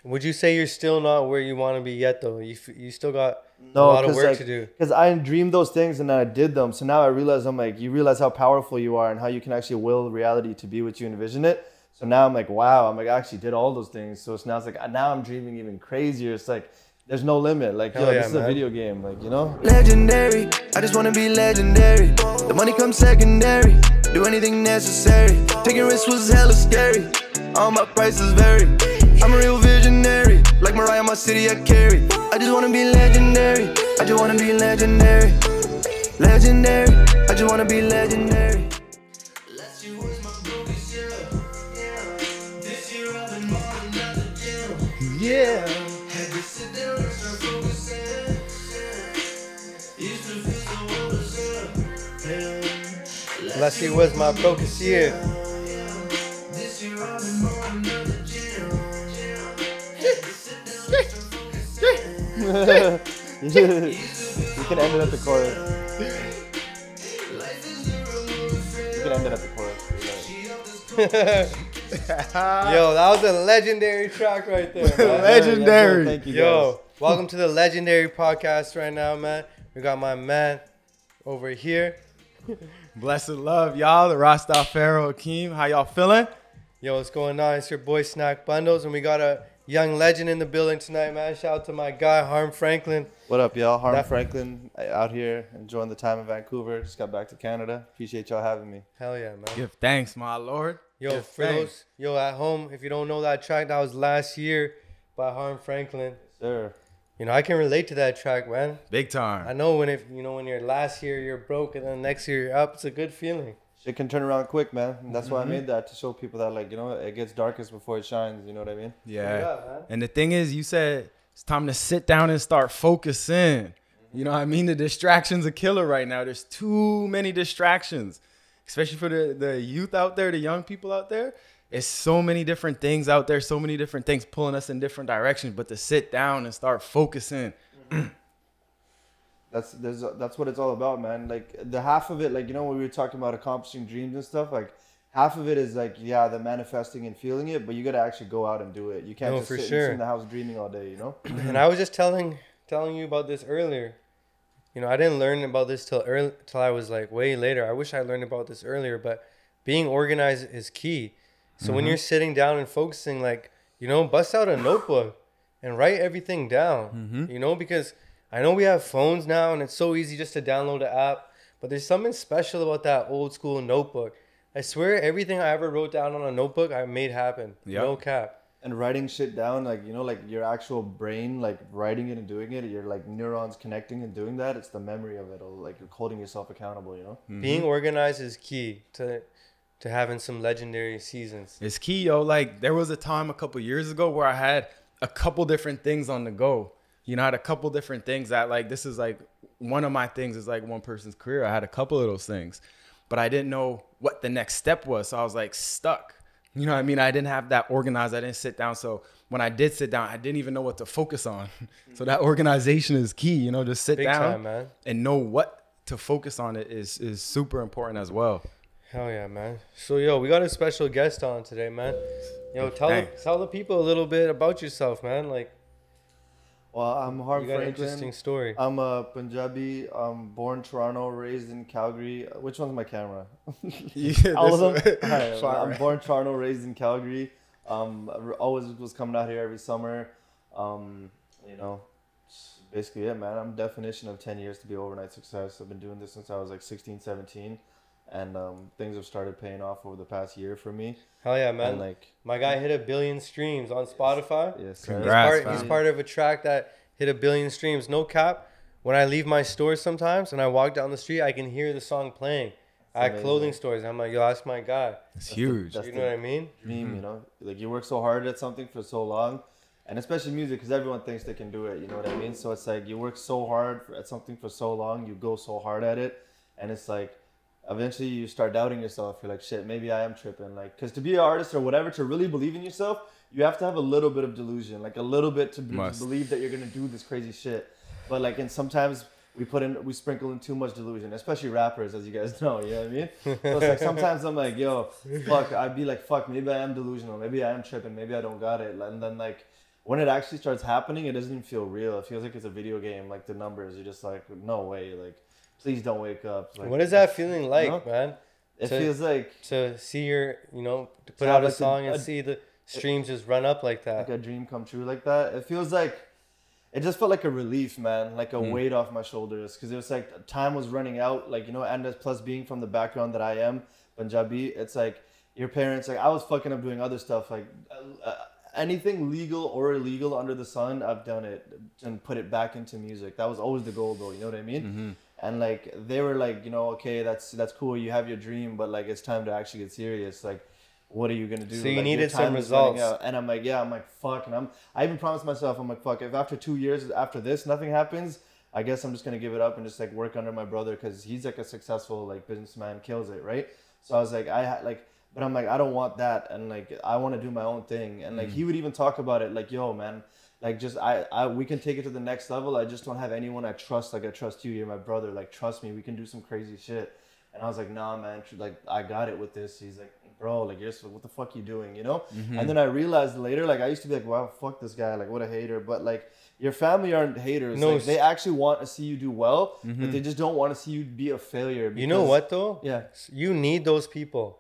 Would you say you're still not where you want to be yet, though? You still got a No, lot of because work to do. because I dreamed those things and then I did them. So now I realize I'm like, you realize how powerful you are and how you can actually will reality to be what you envision it. So now I'm like, wow, I'm like, I actually did all those things. So it's now it's like now I'm dreaming even crazier. It's like there's no limit. Like, Hell yo, yeah, this is a man. video game. Like, you know? Legendary, I just wanna be legendary. The money comes secondary, do anything necessary. Taking risks was hella scary, all my prices vary. I'm a real visionary, like Mariah, my city I carry. I just wanna be legendary, I just wanna be legendary. Legendary, I just wanna be legendary. Last year was my brokest year, yeah. This year I've been balling out the gym. Yeah. Had to sit down and start focusing. Used to feel so innocent. Last year was my brokest year. This year I've been balling out the gym. You can end it at the chorus. You can end it at the chorus. Yo, that was a legendary track right there, man. Legendary. Thank you, Yo, guys. welcome to the legendary podcast right now, man. We got my man over here. Blessed love, y'all. The Rasta Pharaoh Akeem. How y'all feeling? Yo, what's going on? It's your boy Snack Bundles, and we got a young legend in the building tonight, man. Shout out to my guy, Harm Franklin. What up, y'all? Harm That- Franklin out here enjoying the time in Vancouver. Just got back to Canada. Appreciate y'all having me. Hell yeah, man. Give thanks, my Lord. Yo, Give for thanks. those, at home, if you don't know that track, that was Last Year by Harm Franklin. Sure. You know, I can relate to that track, man. Big I time. know when you're last year, you're broke, and then next year you're up. It's a good feeling. Shit can turn around quick, man. And that's why I made that, to show people that, like, you know, it gets darkest before it shines. You know what I mean? Yeah. man. And the thing is, you said it's time to sit down and start focusing. You know what I mean? The distraction's a killer right now. There's too many distractions, especially for the youth out there, the young people out there. It's so many different things out there, so many different things pulling us in different directions. But to sit down and start focusing, That's what it's all about, man. Like, the half of it, like, you know, when we were talking about accomplishing dreams and stuff, like, half of it is like, yeah, the manifesting and feeling it, but you got to actually go out and do it. You can't No, just for sit sure. in the house dreaming all day, you know? And I was just telling you about this earlier. You know, I didn't learn about this till I was like way later. I wish I learned about this earlier, but being organized is key. So when you're sitting down and focusing, like, you know, bust out a notebook and write everything down, you know, because I know we have phones now and it's so easy just to download the app, but there's something special about that old school notebook. I swear everything I ever wrote down on a notebook, I made happen. Yep. No cap. And writing shit down, like, you know, like your actual brain, like writing it and doing it, your like neurons connecting and doing that, it's the memory of it, or like you're holding yourself accountable, you know? Being organized is key to having some legendary seasons. it's key, yo. Like, there was a time a couple years ago where I had a couple different things on the go. You know, I had a couple different things that, like, this is like one of my things is like one person's career. I had a couple of those things, but I didn't know what the next step was. So I was like stuck. You know what I mean? I didn't have that organized. I didn't sit down. So when I did sit down, I didn't even know what to focus on. So that organization is key, you know, just sit Big down time, man. and know what to focus on. It is super important as well. Hell yeah, man. So, yo, we got a special guest on today, man. Yo, tell the people a little bit about yourself, man. Like, Well, I'm Harm you got an Franklin. interesting story. I'm a Punjabi, born Toronto, raised in Calgary. Which one's my camera? Yeah, All of them? this- All right, Fire. I'm born Toronto, raised in Calgary. Always was coming out here every summer. You know, basically it, man. I'm definition of 10 years to be overnight success. I've been doing this since I was like 16, 17. And things have started paying off over the past year for me. Hell yeah, man. And like, My guy hit 1 billion streams on Spotify. yes, sir. Congrats. He's fam. part of a track that hit 1 billion streams. No cap. When I leave my store sometimes and I walk down the street, I can hear the song playing at amazing. clothing stores. I'm like, yo, that's my guy. It's huge. That's You know what I mean? dream, you know, like you work so hard at something for so long, and especially music, because everyone thinks they can do it, you know what I mean? So it's like you work so hard at something for so long, you go so hard at it, and it's like eventually you start doubting yourself. You're like, shit, maybe I am tripping. Like, because to be an artist or whatever, to really believe in yourself, you have to have a little bit of delusion, like a little bit to believe that you're gonna do this crazy shit. But like, and sometimes we sprinkle in too much delusion, especially rappers, as you guys know. You know what I mean? So it's like sometimes I'm like, yo, fuck. I'd be like, fuck. Maybe I am delusional. Maybe I am tripping. Maybe I don't got it. And then like when it actually starts happening, it doesn't even feel real. It feels like it's a video game. Like the numbers, you're just like, no way. Like, please don't wake up. Like, what is that feeling like, you know? man? It feels like to see your, to put to out have a like song and see the streams just run up like that. like a dream come true like that. It feels like it just felt like a relief, man, like a weight off my shoulders, because it was like time was running out, like, and plus being from the background that I am, Punjabi, it's like your parents, like I was fucking up doing other stuff, like anything legal or illegal under the sun, I've done it and put it back into music. That was always the goal, though, you know what I mean? And like they were like, okay, that's cool, you have your dream, but like it's time to actually get serious. Like, what are you gonna do? So you like, needed some results. And I'm like, yeah, I'm like, fuck. And I even promised myself, I'm like, fuck, if after 2 years after this nothing happens, I guess I'm just gonna give it up and just like work under my brother, because he's like a successful like businessman, kills it, right? So I was like, but I'm like, I don't want that, and like I want to do my own thing. And like he would even talk about it, like, yo, man, like just we can take it to the next level. I just don't have anyone I trust. Like I trust you, you're my brother. Like trust me, we can do some crazy shit. And I was like, nah, man, like I got it with this. He's like, bro, like what the fuck you doing, And then I realized later, like I used to be like, wow, fuck this guy, like what a hater. But like your family aren't haters. No, like, they actually want to see you do well, but they just don't want to see you be a failure. Because, you know what though? Yeah. You need those people.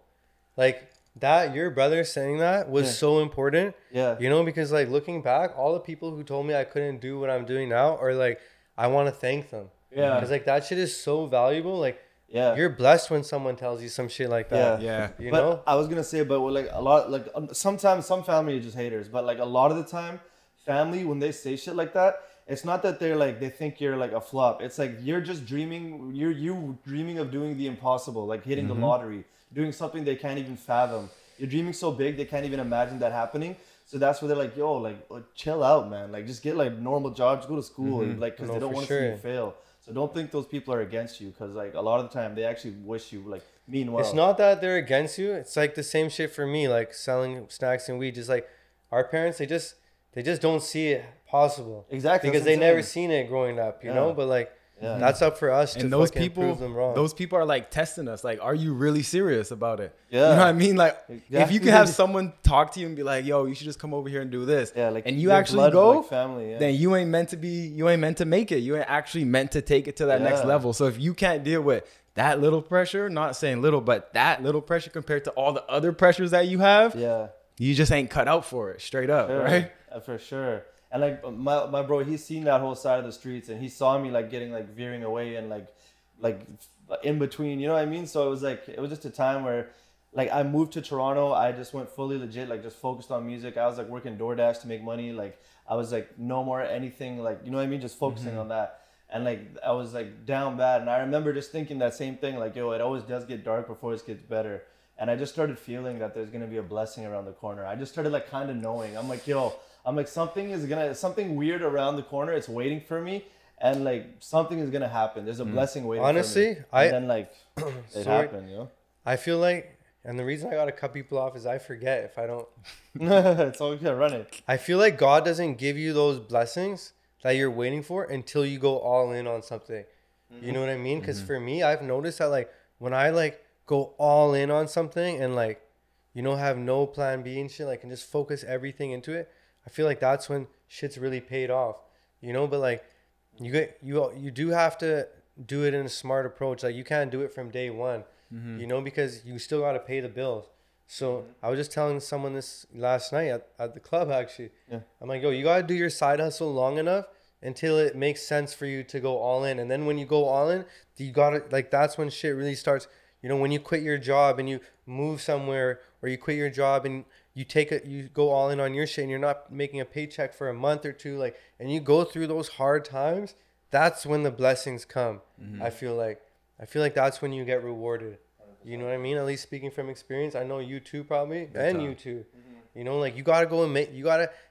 Like that, your brother saying that was so important. Yeah. Because like looking back, all the people who told me I couldn't do what I'm doing now are like, I want to thank them. Yeah. Because like that shit is so valuable. Like, Yeah. you're blessed when someone tells you some shit like that. Yeah. You but know? I was gonna say, but like a lot, like sometimes some family are just haters, but like a lot of the time, family, when they say shit like that, it's not that they're like, they think you're like a flop. It's like you're just dreaming, you dreaming of doing the impossible, like hitting the lottery, doing something they can't even fathom. You're dreaming so big they can't even imagine that happening. So that's where they're like, yo, like chill out, man. Like just get like normal jobs, go to school, like because No, they don't for want to sure. see you fail. So don't think those people are against you, because like a lot of the time they actually wish you like mean well. It's not that they're against you. It's like the same shit for me, like selling snacks and weed. Just like our parents, they just don't see it possible. Exactly, Because that's they never insane. seen it growing up, you know? But like, Yeah. that's up for us to And those fucking people, prove them wrong. those people are like testing us. Like, are you really serious about it? Yeah. You know what I mean? Like, Yeah. if you can have someone talk to you and be like, "Yo, you should just come over here and do this," like and you your actually blood, go, like family, then you ain't meant to make it. You ain't actually meant to take it to that next Yeah. level. So if you can't deal with that little pressure, not saying little, but that little pressure compared to all the other pressures that you have, you just ain't cut out for it. Straight up, right? For sure. And like my bro, he's seen that whole side of the streets, and he saw me like getting like veering away and like in between, you know what I mean? So it was just a time where like I moved to Toronto. I just went fully legit, like just focused on music. I was like working DoorDash to make money. Like I was like no more anything, like, you know what I mean? Just focusing on that. And like I was like down bad. And I remember just thinking that same thing, like, yo, it always does get dark before it gets better. And I just started feeling that there's gonna be a blessing around the corner. I just started like kind of knowing. I'm like, yo, something weird around the corner. It's waiting for me, and like something is gonna happen. There's a blessing waiting. Honestly, for me. And then like it happened, I feel like, and the reason I gotta cut people off is I forget if I don't. It's all good. Run it. I feel like God doesn't give you those blessings that you're waiting for until you go all in on something. You know what I mean? Because for me, I've noticed that like when I like go all in on something and like, have no plan B and shit, like, and just focus everything into it, I feel like that's when shit's really paid off, but like you do have to do it in a smart approach. Like you can't do it from day one, because you still got to pay the bills. So I was just telling someone this last night at the club, actually. I'm like, yo, you got to do your side hustle long enough until it makes sense for you to go all in. And then when you go all in, you got to, like, that's when shit really starts. When you quit your job and you move somewhere, or you quit your job and you go all in on your shit and you're not making a paycheck for a month or two, like, and you go through those hard times, that's when the blessings come. I feel like that's when you get rewarded. You know what I mean? At least speaking from experience, I know you too, probably, and you too. Like you gotta go and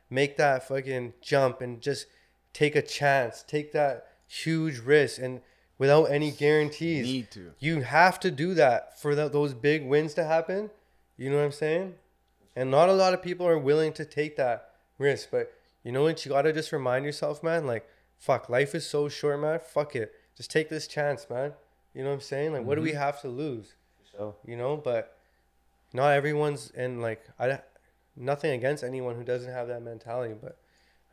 make that fucking jump and just take a chance, take that huge risk, and without any guarantees. You have to do that for those big wins to happen. You know what I'm saying? And not a lot of people are willing to take that risk. But you know what? You got to just remind yourself, man, like, fuck, life is so short, man. Fuck it. Just take this chance, man. You know what I'm saying? Like, what do we have to lose? But not everyone's, and like, nothing against anyone who doesn't have that mentality. But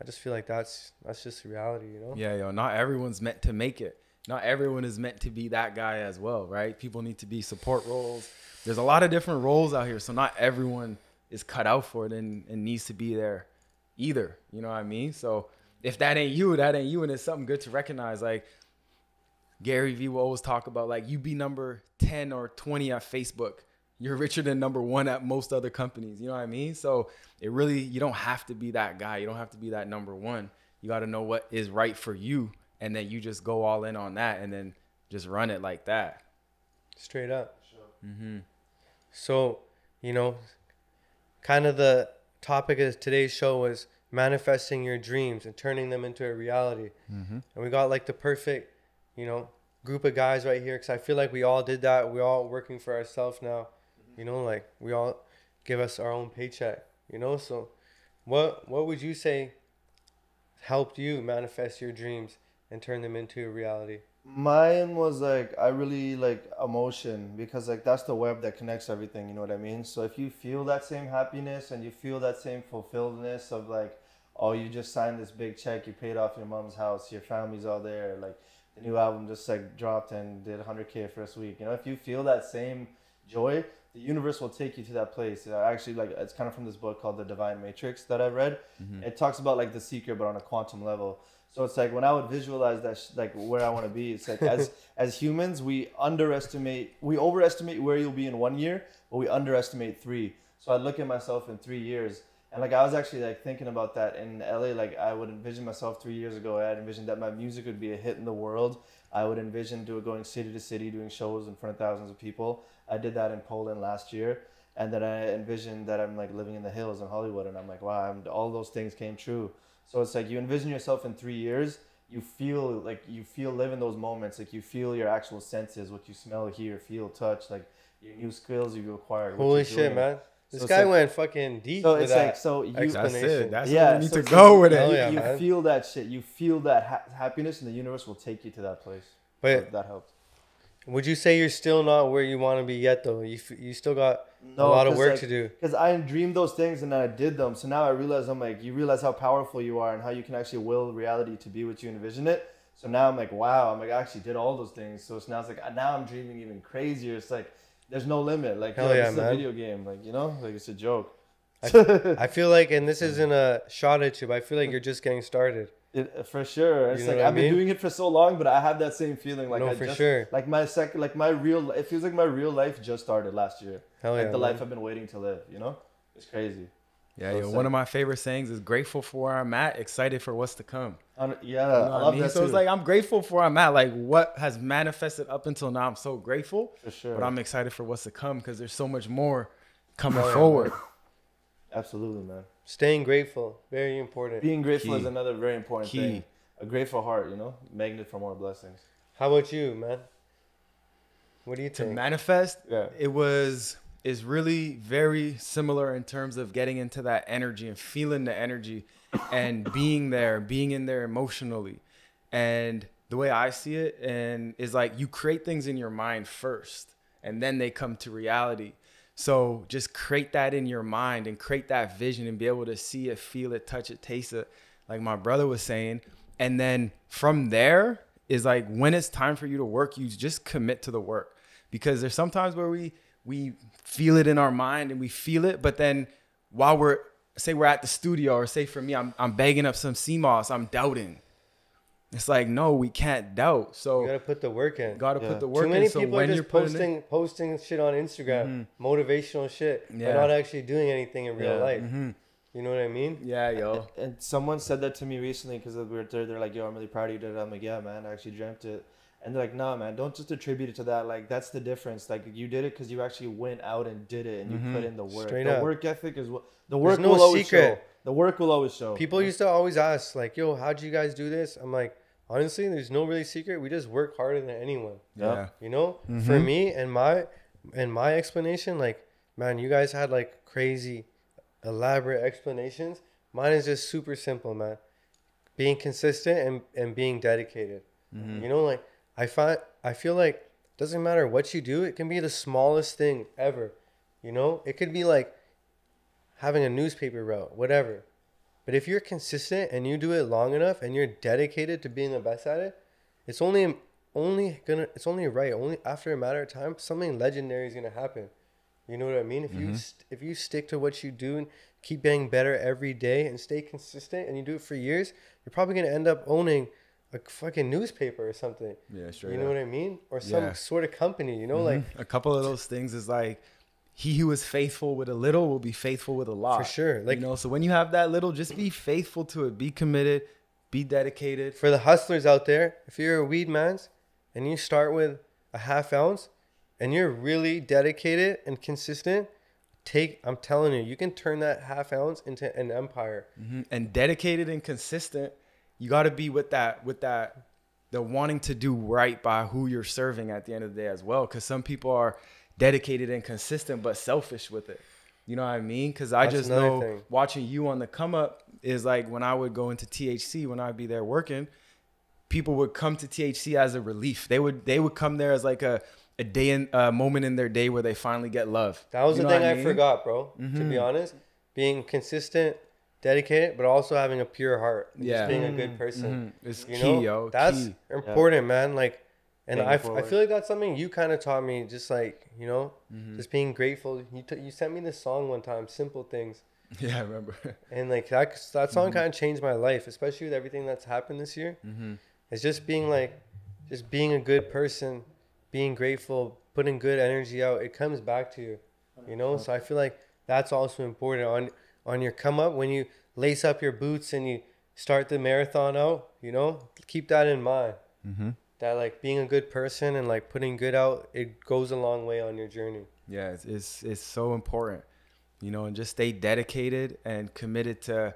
I just feel like that's just reality, you know? Yeah, yo, not everyone's meant to make it. Not everyone is meant to be that guy as well, right? People need to be support roles. There's a lot of different roles out here, so not everyone is cut out for it and needs to be there either. You know what I mean? So if that ain't you, that ain't you, and it's something good to recognize. Like Gary Vee will always talk about, like, you be number 10 or 20 at Facebook. You're richer than number 1 at most other companies. You know what I mean? So it really, you don't have to be that guy. You don't have to be that number 1. You got to know what is right for you. And then you just go all in on that and then just run it like that. Straight up. Sure. Mm-hmm. So, you know, kind of the topic of today's show was manifesting your dreams and turning them into a reality. Mm-hmm. And we got like the perfect, you know, group of guys right here, because I feel like we all did that. We're all working for ourselves now. You know, like we all give us our own paycheck, you know? So what would you say helped you manifest your dreams and turn them into a reality? Mine was like, I really like emotion, because like that's the web that connects everything, you know what I mean? So if you feel that same happiness and you feel that same fulfilledness of like, oh, you just signed this big check, you paid off your mom's house, your family's all there, like the new album just like dropped and did 100K first week, you know, if you feel that same joy, the universe will take you to that place. Actually, like, it's kind of from this book called The Divine Matrix that I read. Mm-hmm. It talks about like the secret, but on a quantum level. So it's like when I would visualize that, like where I want to be, it's like as humans, we overestimate where you'll be in 1 year, but we underestimate 3. So I look at myself in 3 years, and like I was actually like thinking about that in LA. Like I would envision myself 3 years ago. I had envisioned that my music would be a hit in the world. I would envision going city to city, doing shows in front of thousands of people. I did that in Poland last year, and then I envisioned that I'm like living in the hills in Hollywood, and I'm like, wow, all those things came true. So it's like you envision yourself in 3 years, you live in those moments, like you feel your actual senses, what you smell, hear, feel, touch, like your new skills you acquired. Holy shit, man. This So guy it's like, went fucking deep so with it's that like, so you, That's explanation. it. That's yeah, where you need so to go with Hell it. yeah, you man. feel that shit, you feel that happiness, and the universe will take you to that place. But That helped. would you say you're still not where you want to be yet, though? You still got a lot of work to do. Because I dreamed those things and then I did them. So now I realize, I'm like, you realize how powerful you are and how you can actually will reality to be what you envision it. So now I'm like, wow, I actually did all those things. So now it's like, now I'm dreaming even crazier. It's like, there's no limit. Like, Hell yeah, it's man. a video game. Like, you know, like it's a joke. I feel like, and this isn't a shot at you, but I feel like you're just getting started. For sure. It's You know like what I I've been mean? doing it for so long, but I have that same feeling. Like No, I for just, sure. Like it feels like my real life just started last year. Hell like yeah, the man. life I've been waiting to live, you know? It's crazy. Yeah, So yo, it's one like- of my favorite sayings is grateful for where I'm at, excited for what's to come. Yeah, You know I what love that So too. it's like I'm grateful for where I'm at. Like what has manifested up until now, I'm so grateful. for sure. But I'm excited for what's to come because there's so much more coming Hell yeah, forward. Absolutely, man. Staying grateful, very important. Being grateful Key. is another very important Key. thing. A grateful heart, you know, magnet for more blessings. How about you, man? What do you To think? manifest, Yeah. is really very similar in terms of getting into that energy and feeling the energy and being in there emotionally. And the way I see it and is like you create things in your mind first and then they come to reality. So just create that in your mind and create that vision and be able to see it, feel it, touch it, taste it, like my brother was saying. And then from there is like when it's time for you to work, you just commit to the work. Because there's sometimes where we feel it in our mind and we feel it, but then while we're at the studio, or say for me, I'm bagging up some sea moss, I'm doubting. It's like, no, we can't doubt. So You gotta put the work in. gotta Yeah. put the work Too many in. So people are when you're just putting it, posting shit on Instagram, motivational shit, Yeah. but not actually doing anything in real Yeah. life. You know what I mean? yeah, yo, And someone said that to me recently because we were there. They're like, yo, I'm really proud of you. I'm like, yeah, man, I actually dreamt it. And they're like, nah, man, don't just attribute it to that. Like, that's the difference. Like, you did it because you actually went out and did it and you put in the work. Straight the up. work ethic is what the work no will always secret. show. The work will always show. People used to always ask, like, yo, how'd you guys do this? I'm like, honestly, there's no really secret. We just work harder than anyone. yeah, You know? For me and my explanation, like, man, you guys had like crazy elaborate explanations. Mine is just super simple, man. Being consistent and being dedicated. You know, like I feel like it doesn't matter what you do, it can be the smallest thing ever. You know? It could be like having a newspaper route, whatever. But if you're consistent and you do it long enough and you're dedicated to being the best at it, it's only right. Only after a matter of time, something legendary is gonna happen. You know what I mean? If you stick to what you do and keep getting better every day and stay consistent and you do it for years, you're probably gonna end up owning a fucking newspaper or something. Yeah, sure. You know what I mean? Or some sort of company. You know, like a couple of those things is like, he who is faithful with a little will be faithful with a lot. For sure. Like, you know, so when you have that little, just be faithful to it. Be committed. Be dedicated. For the hustlers out there, if you're a weed man's and you start with a half ounce and you're really dedicated and consistent, I'm telling you, you can turn that half ounce into an empire. And dedicated and consistent, you got to be with that, the wanting to do right by who you're serving at the end of the day as well. Because some people are dedicated and consistent, but selfish with it. You know what I mean? Because I just know watching you on the come up is like when I would go into THC, when I'd be there working, people would come to THC as a relief. They would come there as like a moment in their day where they finally get love. That was the thing I forgot, bro. To be honest, being consistent, dedicated, but also having a pure heart. Just being a good person. It's key, yo. That's important, man. Like, and I feel forward. like that's something you kind of taught me, just like, you know, just being grateful. You sent me this song one time, Simple Things. Yeah, I remember. And like that song kind of changed my life, especially with everything that's happened this year. It's just being a good person, being grateful, putting good energy out. It comes back to you, you know? So I feel like that's also important on your come up when you lace up your boots and you start the marathon out, you know, keep that in mind. That like being a good person and like putting good out, it goes a long way on your journey. Yeah, it's so important, you know, and just stay dedicated and committed to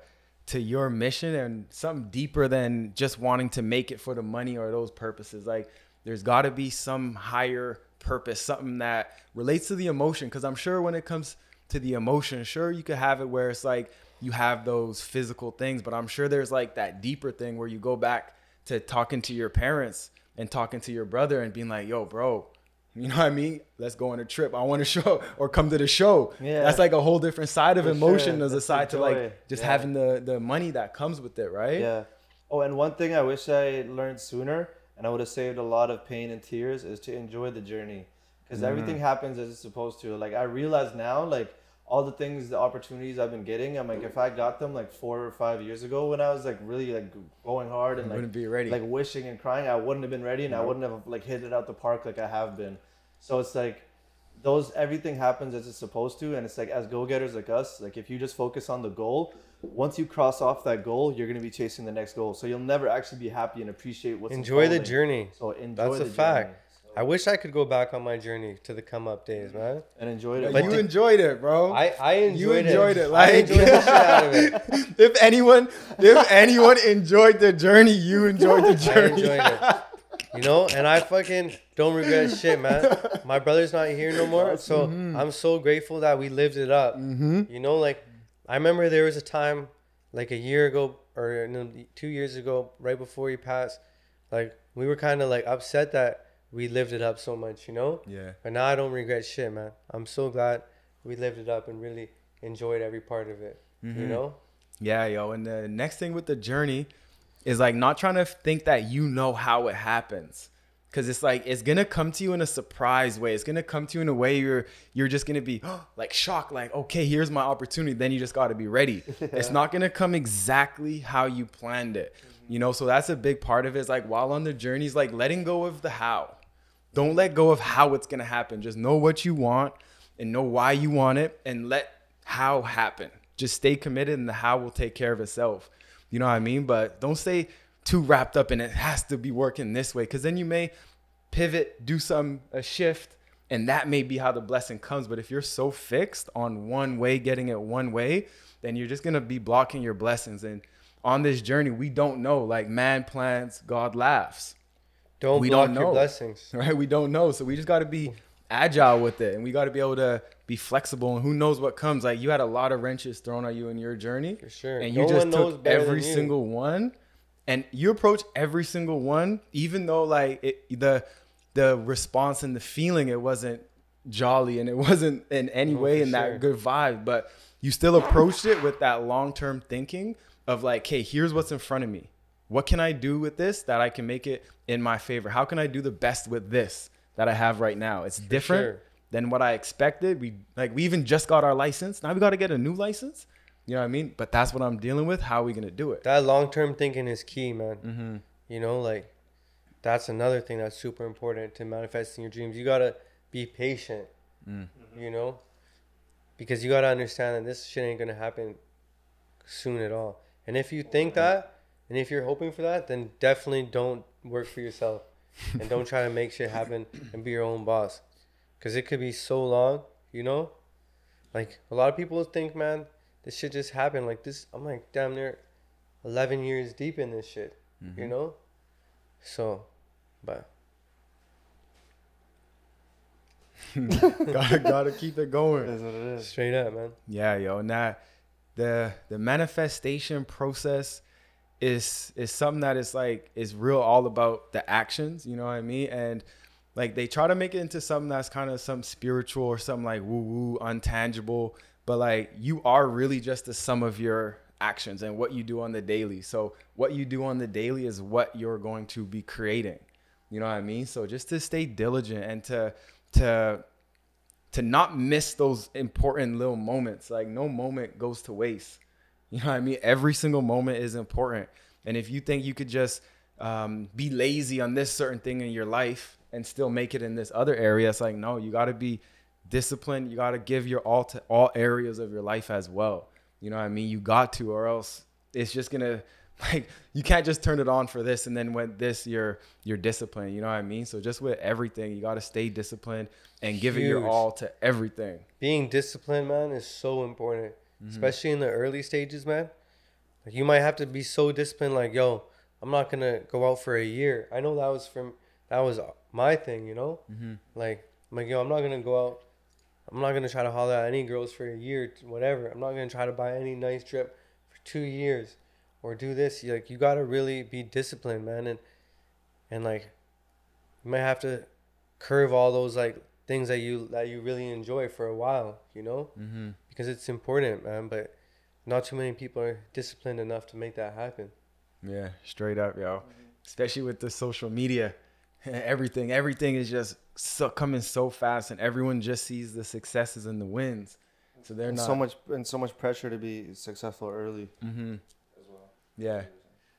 your mission and something deeper than just wanting to make it for the money or those purposes. Like there's got to be some higher purpose, something that relates to the emotion. Because I'm sure when it comes to the emotion, sure, you could have it where it's like you have those physical things, but I'm sure there's like that deeper thing where you go back to talking to your parents and talking to your brother and being like, yo, bro, you know what I mean? Let's go on a trip. I want to show or come to the show. Yeah. That's like a whole different side of emotion as a side to like just having the money that comes with it, right? Yeah. Oh, and one thing I wish I learned sooner and I would have saved a lot of pain and tears is to enjoy the journey. Because everything happens as it's supposed to. Like I realize now, like all the things, the opportunities I've been getting, I'm like, if I got them like 4 or 5 years ago when I was like really like going hard and wouldn't be ready. Like wishing and crying, I wouldn't have been ready and I wouldn't have like hit it out the park like I have been. So it's like everything happens as it's supposed to. And it's like as go-getters like us, like if you just focus on the goal, once you cross off that goal, you're going to be chasing the next goal. So you'll never actually be happy and appreciate what's enjoy the journey. So enjoy That's a fact. I wish I could go back on my journey to the come up days, man. And enjoyed it. But you enjoyed it, bro. I enjoyed it. You enjoyed it. Like, I enjoyed the shit out of it. If anyone enjoyed the journey, you enjoyed the journey. I enjoyed it. You know, and I fucking don't regret shit, man. My brother's not here no more, so I'm so grateful that we lived it up. You know, like I remember there was a time, like a year ago or 2 years ago, right before he passed, like we were kind of like upset that we lived it up so much, you know? Yeah. But now I don't regret shit, man. I'm so glad we lived it up and really enjoyed every part of it, you know? Yeah, yo. And the next thing with the journey is like not trying to think that you know how it happens. Because it's like, it's going to come to you in a surprise way. It's going to come to you in a way you're just going to be like shocked, like, okay, here's my opportunity. Then you just got to be ready. It's not going to come exactly how you planned it. You know, so that's a big part of it. It's like while on the journey, is like letting go of the how. Don't let go of how it's going to happen. Just know what you want and know why you want it and let how happen. Just stay committed and the how will take care of itself. You know what I mean? But don't stay too wrapped up in it has to be working this way, because then you may pivot, do a shift, and that may be how the blessing comes. But if you're so fixed on one way, getting it one way, then you're just going to be blocking your blessings. And on this journey, we don't know. Like man plans, God laughs. Don't block your blessings. Right? We don't know. So we just got to be agile with it. And we got to be able to be flexible. And who knows what comes. Like you had a lot of wrenches thrown at you in your journey. For sure. And you just took every single one. And you approach every single one, even though like the response and the feeling, it wasn't jolly and it wasn't in any way in that good vibe. But you still approached it with that long-term thinking of like, hey, here's what's in front of me. What can I do with this that I can make it in my favor? How can I do the best with this that I have right now? It's different than what I expected. We even just got our license. Now we got to get a new license. You know what I mean? But that's what I'm dealing with. How are we going to do it? That long-term thinking is key, man. You know, like, that's another thing that's super important to manifesting your dreams. You got to be patient, you know, because you got to understand that this shit ain't going to happen soon at all. And if you think that, and if you're hoping for that, then definitely don't work for yourself and don't try to make shit happen and be your own boss. Because it could be so long, you know? Like, a lot of people think, man, this shit just happened. Like, this, I'm like damn near 11 years deep in this shit, you know? So, but. gotta keep it going. That's what it is. Straight up, man. Yeah, yo. And that, the manifestation process is something that is real all about the actions, you know what I mean? And like they try to make it into something that's kind of some spiritual or something like woo-woo, untangible, but like you are really just the sum of your actions and what you do on the daily. So what you do on the daily is what you're going to be creating, you know what I mean? So just to stay diligent and to not miss those important little moments. Like no moment goes to waste. You know what I mean? Every single moment is important. And if you think you could just be lazy on this certain thing in your life and still make it in this other area, it's like, no, you got to be disciplined. You got to give your all to all areas of your life as well. You know what I mean? You got to, or else it's just going to, like, you can't just turn it on for this and then when this, you're disciplined. You know what I mean? So just with everything, you got to stay disciplined and give it your all to everything. Being disciplined, man, is so important. Especially in the early stages, man. Like you might have to be so disciplined, like, yo, I'm not gonna go out for a year. I know that was my thing, you know? Like, I'm like, yo, I'm not gonna go out. I'm not gonna try to holler at any girls for a year, whatever. I'm not gonna try to buy any nice drip for 2 years or do this. Like, you gotta really be disciplined, man. And like, you might have to curve all those like things that you really enjoy for a while, you know? Because it's important, man, but not too many people are disciplined enough to make that happen. Yeah, straight up, yo. Especially with the social media, everything is just coming so fast, and everyone just sees the successes and the wins. So they're not so much pressure to be successful early as well. Yeah,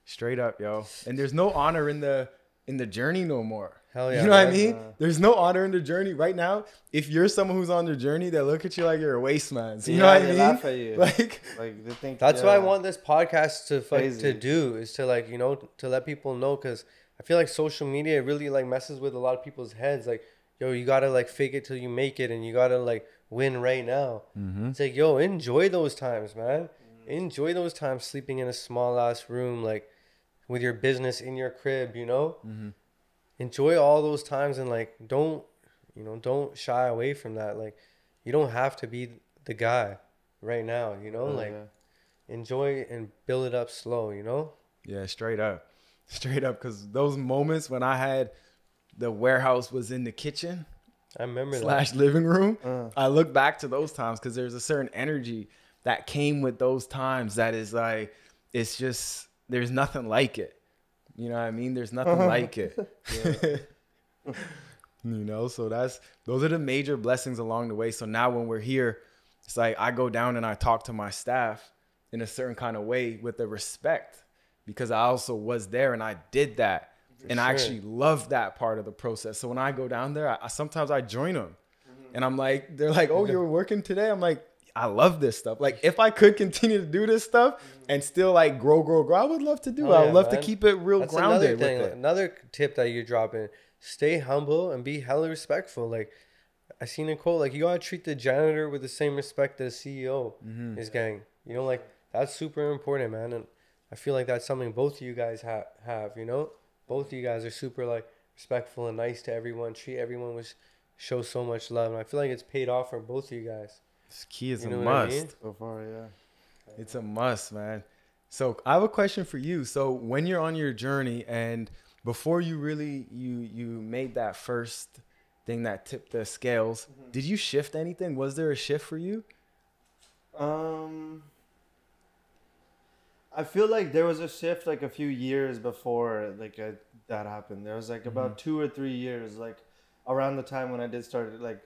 straight up, yo. And there's no honor in the journey no more. Hell yeah. You know what I mean? There's no honor in the journey right now. If you're someone who's on the journey, they look at you like you're a waste man. So you know what I mean? Laugh at you. Like they think that's what I want this podcast to do, is to, like, you know, to let people know, because I feel like social media really like messes with a lot of people's heads. Like, yo, you gotta like fake it till you make it, and you gotta like win right now. It's like, yo, enjoy those times, man. Enjoy those times sleeping in a small ass room, like with your business in your crib, you know. Enjoy all those times, and like don't shy away from that. Like, you don't have to be the guy right now, you know. Enjoy and build it up slow, you know. Yeah, straight up, because those moments when I had the warehouse was in the kitchen, I remember / living room. I look back to those times because there's a certain energy that came with those times that is like, it's just, there's nothing like it. You know what I mean? There's nothing like it. You know, so those are the major blessings along the way. So now when we're here, it's like I go down and I talk to my staff in a certain kind of way with the respect, because I also was there and I did that. I actually love that part of the process. So when I go down there, sometimes I join them and I'm like, they're like, oh, you're working today? I'm like, I love this stuff. Like, if I could continue to do this stuff and still like grow, I would love to do it. I would love to keep it real grounded with it. Another tip that you're dropping: stay humble and be hella respectful. Like, I seen a quote, like, you gotta treat the janitor with the same respect that a CEO is getting. You know, like, that's super important, man. And I feel like that's something both of you guys have. You know, both of you guys are super like respectful and nice to everyone. Treat everyone with show so much love, and I feel like it's paid off for both of you guys. This key is a must. I mean? So far, yeah. It's a must, man. So I have a question for you. So when you're on your journey and before you really, you made that first thing that tipped the scales, did you shift anything? Was there a shift for you? I feel like there was a shift like a few years before like that happened. There was like about 2 or 3 years like around the time when I did start like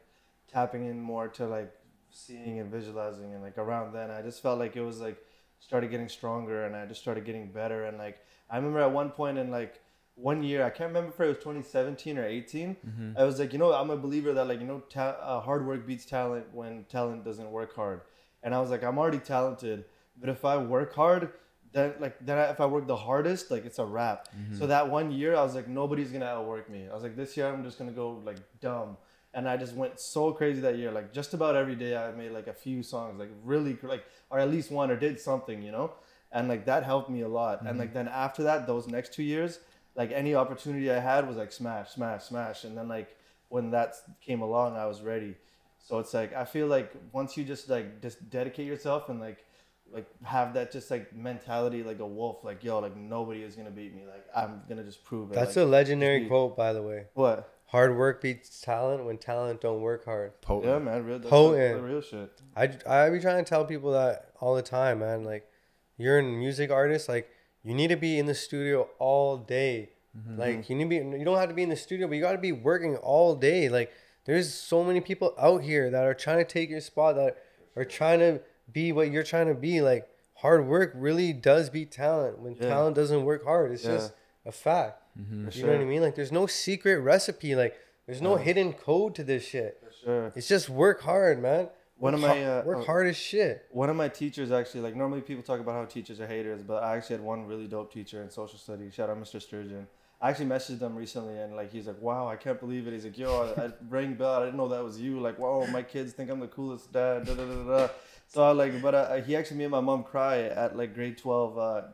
tapping in more to like seeing and visualizing, and like around then I just felt like it was like started getting stronger, and I just started getting better. And like I remember at one point in like one year, I can't remember if it was 2017 or 18, I was like, I'm a believer that like, hard work beats talent when talent doesn't work hard. And I was like, I'm already talented, but if I work hard, if I work the hardest, like it's a wrap. So that one year I was like, nobody's gonna outwork me. I was like, this year I'm just gonna go like dumb. And I just went so crazy that year. Like just about every day I made like a few songs, like really like, or at least one, or did something, and like that helped me a lot. And like then after that, those next 2 years, like any opportunity I had was like smash, smash, smash. And then like when that came along, I was ready. So it's like, I feel like once you just dedicate yourself and like have that just like mentality, like a wolf, like, yo, like nobody is going to beat me. Like I'm going to just prove it. That's like, a legendary quote, by the way. What? Hard work beats talent when talent don't work hard. Potent. Yeah, man. That's Potent. the real shit. I be trying to tell people that all the time, man. Like, you're a music artist, like, you need to be in the studio all day. Like, you don't have to be in the studio, but you got to be working all day. Like, there's so many people out here that are trying to take your spot, that are trying to be what you're trying to be. Like, hard work really does beat talent when talent doesn't work hard. It's just a fact. You know what I mean? Like, there's no secret recipe. Like, there's no hidden code to this shit. For sure. It's just work hard, man. Work hard as shit. One of my teachers actually, like normally people talk about how teachers are haters, but I actually had one really dope teacher in social studies. Shout out Mr. Sturgeon. I actually messaged him recently, and like he's like, wow, I can't believe it. He's like, yo, I rang bell. I didn't know that was you. Like, wow, my kids think I'm the coolest dad. Da, da, da, da. So I like, but he actually made my mom cry at like grade 12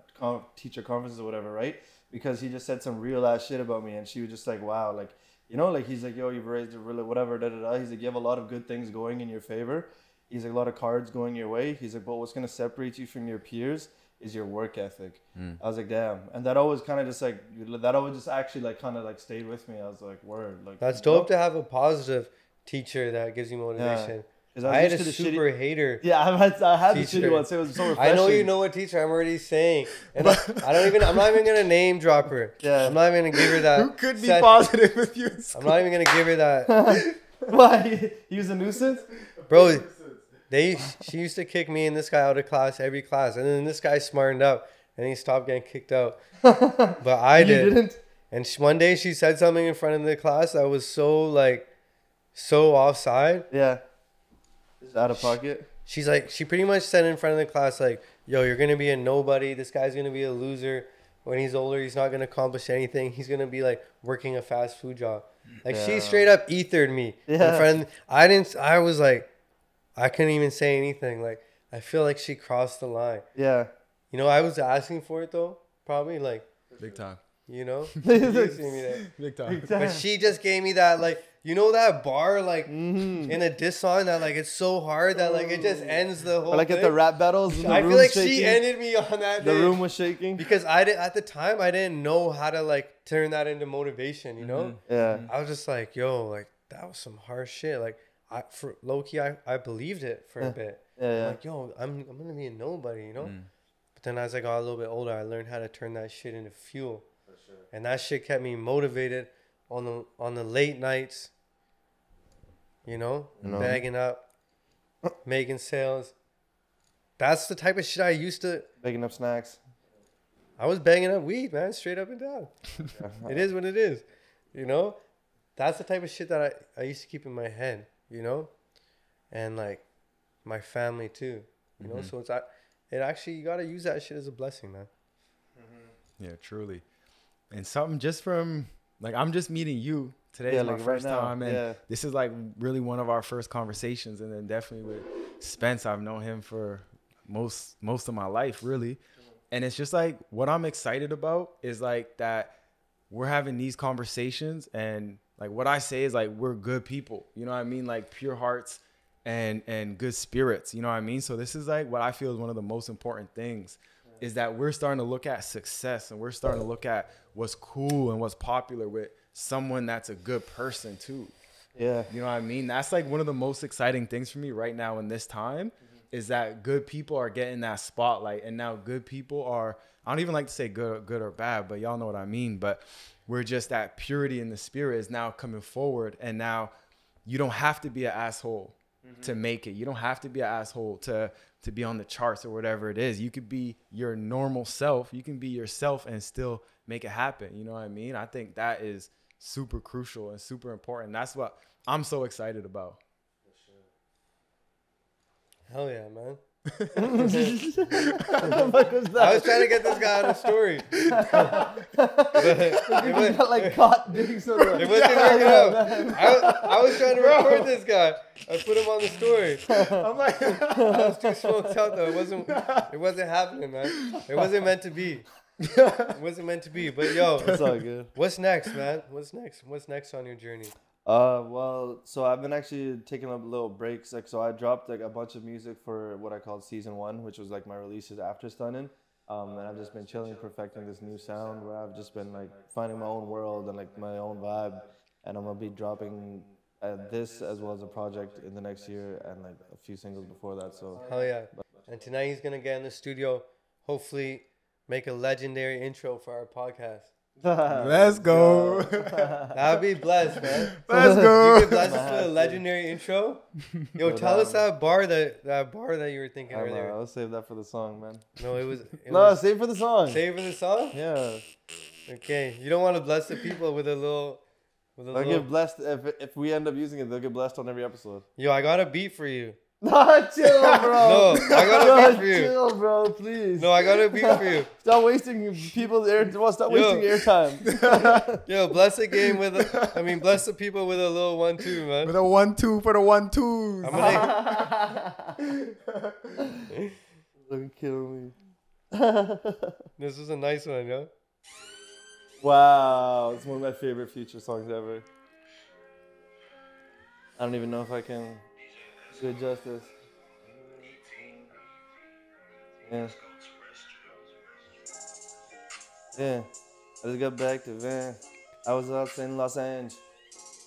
teacher conferences or whatever, right? Because he just said some real ass shit about me, and she was just like, wow, like, like he's like, yo, you've raised a really whatever, da da da. He's like, you have a lot of good things going in your favor. He's like, a lot of cards going your way. He's like, but what's gonna separate you from your peers is your work ethic. I was like, damn. And that always kind of just like, that always just actually like kind of like stayed with me. I was like, word. Like, that's dope to have a positive teacher that gives you motivation. Yeah. I had a super hater. Yeah, I had the shitty one. So it was so refreshing. I know you know what teacher I'm already saying. And I'm not even gonna name drop her. Yeah. I'm not even gonna give her that. Who could be positive with you? I'm not even gonna give her that. Why? He was a nuisance? Bro, she used to kick me and this guy out of class, every class. And then this guy smartened up and he stopped getting kicked out. But I didn't. And one day she said something in front of the class that was so offside. Yeah. Just out of pocket. She's like, she pretty much said in front of the class, like, yo, you're going to be a nobody. This guy's going to be a loser. When he's older, he's not going to accomplish anything. He's going to be like working a fast food job. Like she straight up ethered me. Yeah. I was like, I couldn't even say anything. Like, I feel like she crossed the line. Yeah. I was asking for it though. Probably like. Big time. Big time. But she just gave me that, like, that bar, like, in a diss song that, like, it's so hard that, like, it just ends the whole thing. Like at the rap battles, I feel like shaking. She ended me on that day. The room was shaking. Because at the time, I didn't know how to, like, turn that into motivation, Yeah. I was just like, yo, like, that was some harsh shit. Like, for low-key, I believed it for a bit. Yeah. Like, yo, I'm going to be a nobody, But then as I got a little bit older, I learned how to turn that shit into fuel. For sure. And that shit kept me motivated on the late nights, bagging up, making sales. That's the type of shit I used to. Bagging up snacks. I was bagging up weed, man, straight up and down. It is what it is, That's the type of shit that I used to keep in my head, and like my family too, So it actually, you gotta use that shit as a blessing, man. Yeah, truly. And something just from like, I'm just meeting you today. Is my first time, and this is like really one of our first conversations. And then definitely with Spence, I've known him for most of my life, really. And it's just like, what I'm excited about is like that we're having these conversations, and like what I say is like, we're good people, you know what I mean? Like pure hearts and good spirits, you know what I mean? So this is like what I feel is one of the most important things, is that we're starting to look at success, and we're starting to look at what's cool and what's popular with someone that's a good person too. Yeah. You know what I mean? That's like one of the most exciting things for me right now in this time, is that good people are getting that spotlight, and now good people are, I don't even like to say good or bad, but y'all know what I mean. But we're just, that purity in the spirit is now coming forward, and now you don't have to be an asshole to make it. You don't have to be an asshole to be on the charts or whatever it is. You could be your normal self. You can be yourself and still make it happen. You know what I mean? I think that is super crucial and super important. That's what I'm so excited about. Hell yeah, man. What the fuck was that? I was trying to get this guy on a story. You got like caught doing something. It wasn't working out. I was trying to record this guy. I put him on the story. I'm like, I was too smoked out though. It wasn't happening, man. It wasn't meant to be. It wasn't meant to be. But yo, It's all good. what's next, man? What's next? What's next on your journey? Well, so I've been actually taking a little breaks. Like, so I dropped like a bunch of music for what I called season 1, which was like my releases after Stunning. And I've just been chilling, perfecting this new sound where I've just been like finding my own world and like my own vibe. And I'm gonna be dropping this as well as a project in the next year and like a few singles before that. So Hell yeah. And tonight he's gonna get in the studio, hopefully make a legendary intro for our podcast. let's go. That'd be blessed, man. Let's go. You could bless us with a legendary intro. Yo, tell us that bar that you were thinking I don't know, earlier. I'll save that for the song, man. No, it was Save for the song. save for the song. Yeah. Okay, you don't want to bless the people with a little. They'll get blessed if we end up using it. They'll get blessed on every episode. Yo, I got a beat for you. No, chill, bro. No, I got a beat for you. Chill, bro, please. No, I got a beat for you. Stop wasting people's air. Well, stop wasting airtime. Yo, bless the game with. Bless the people with a little 1-2, man. With a 1-2 for the 1-2s. I'm gonna. Don't kill me. This was a nice one, yo. Wow, it's one of my favorite Future songs ever. I don't even know if I can do it justice. Yeah. Yeah. I just got back to Van. I was out in Los Angeles.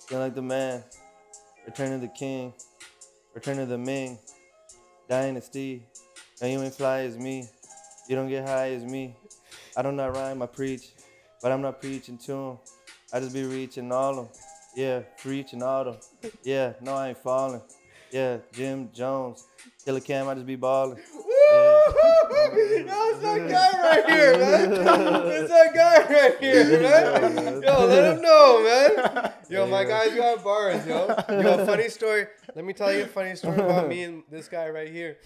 Feeling like the man. Return of the king. Return of the Ming. Dynasty. Now you ain't fly as me. You don't get high as me. I do not rhyme, I preach. But I'm not preaching to them. I just be reaching all them. Yeah, preaching all them. Yeah, no, I ain't falling. Yeah, Jim Jones. Killer Cam, I just be balling. Yeah. Yo, it's that guy right here, man. It's that guy right here, man. Yo, let him know, man. Yo, my guy's got bars, yo. Yo, funny story. Let me tell you a funny story about me and this guy right here.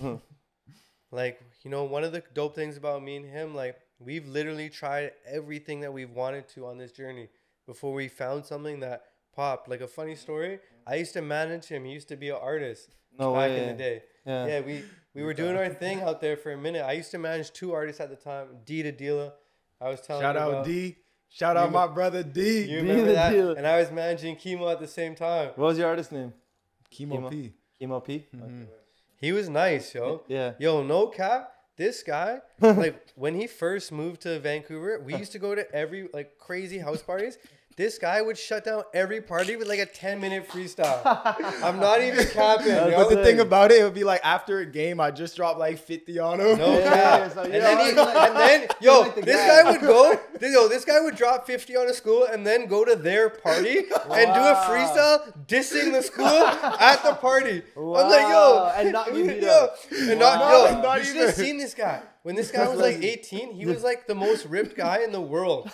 Like, you know, one of the dope things about me and him, like, we've literally tried everything that we've wanted to on this journey before we found something that popped. Like a funny story, I used to manage him. He used to be an artist back in the day. Yeah, we were doing our thing out there for a minute. I used to manage 2 artists at the time, D to Dila. I was telling Shout you out about, D. Shout out my brother D. you remember that? And I was managing Chemo at the same time. What was your artist name? Chemo P. Chemo P? Mm-hmm. He was nice, yo. Yeah. Yo, no cap. This guy, like, when he first moved to Vancouver, we used to go to every, like, crazy house parties. This guy would shut down every party with, like, a 10-minute freestyle. I'm not even capping, yo. But the thing about it would be like after a game, I just dropped like 50 on him. No cap. so And then, this guy would drop 50 on a school and then go to their party and do a freestyle dissing the school at the party. Wow. I'm like, yo. And not you beat yo. up. And Wow. you should have seen this guy. When this guy was like 18, he was like the most ripped guy in the world.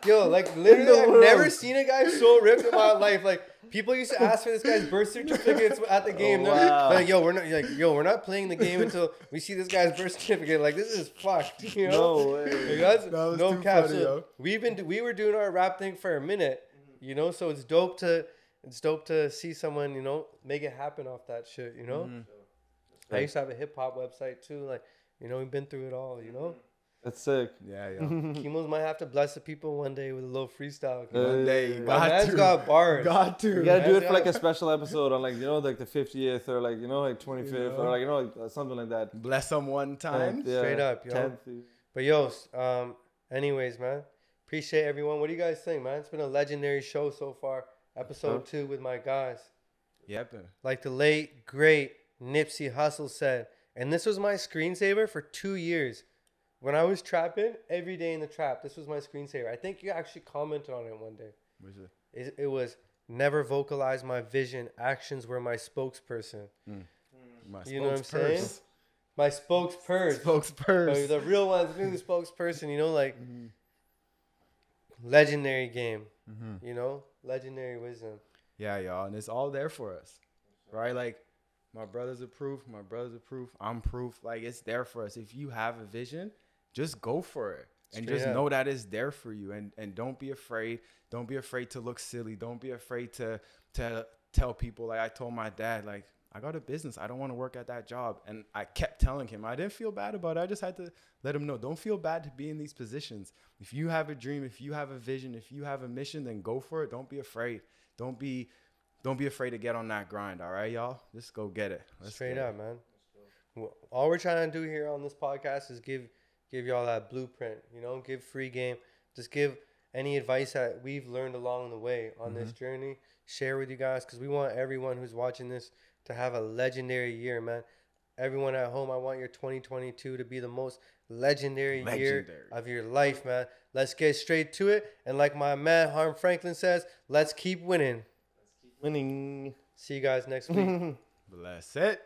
Yo, like literally, I've never seen a guy so ripped in my life. Like people used to ask for this guy's birth certificates at the game. They're like, we're not playing the game until we see this guy's birth certificate. Like this is fucked. You know? No way. Like, was no too cap. funny, So we were doing our rap thing for a minute. You know, so it's dope to see someone, you know, make it happen off that shit. You know, I used to have a hip hop website too. Like, you know, we've been through it all. You know. That's sick. Yeah. Kimos might have to bless the people one day with a little freestyle. One day you My man's got bars. Got to. You gotta do it for like a special episode on like, you know, like the 50th or like, you know, like 25th or like, you know, like something like that. Bless them one time. Yeah. Straight up, yo. 10th. But yo, anyways, man, appreciate everyone. What do you guys think, man? It's been a legendary show so far. Episode 2 with my guys. Yep. Like the late, great Nipsey Hussle said, and this was my screensaver for 2 years. When I was trapping every day in the trap, this was my screensaver. I think you actually commented on it one day. What is it? It was, never vocalize my vision. Actions were my spokesperson. My You know what I'm saying? spokespurse. My spokespurse. Spokespurse. The real ones knew spokesperson, you know, like legendary game, you know, legendary wisdom. Yeah, y'all, and it's all there for us, right? Like, my brothers are proof. My brothers are proof. I'm proof. Like, it's there for us. If you have a vision, just go for it. And Straight just up. know that it's there for you. And don't be afraid. Don't be afraid to look silly. Don't be afraid to tell people. Like, I told my dad, like, I got a business. I don't want to work at that job. And I kept telling him. I didn't feel bad about it. I just had to let him know. Don't feel bad to be in these positions. If you have a dream, if you have a vision, if you have a mission, then go for it. Don't be afraid. Don't be afraid to get on that grind. All right, y'all? Just go get it. Let's Straight get up, man. All we're trying to do here on this podcast is give y'all that blueprint, you know, give free game. Just give any advice that we've learned along the way on this journey. Share with you guys, because we want everyone who's watching this to have a legendary year, man. Everyone at home, I want your 2022 to be the most legendary year of your life, man. Let's get straight to it. And like my man Harm Franklin says, let's keep winning. Winning. See you guys next week. Bless it.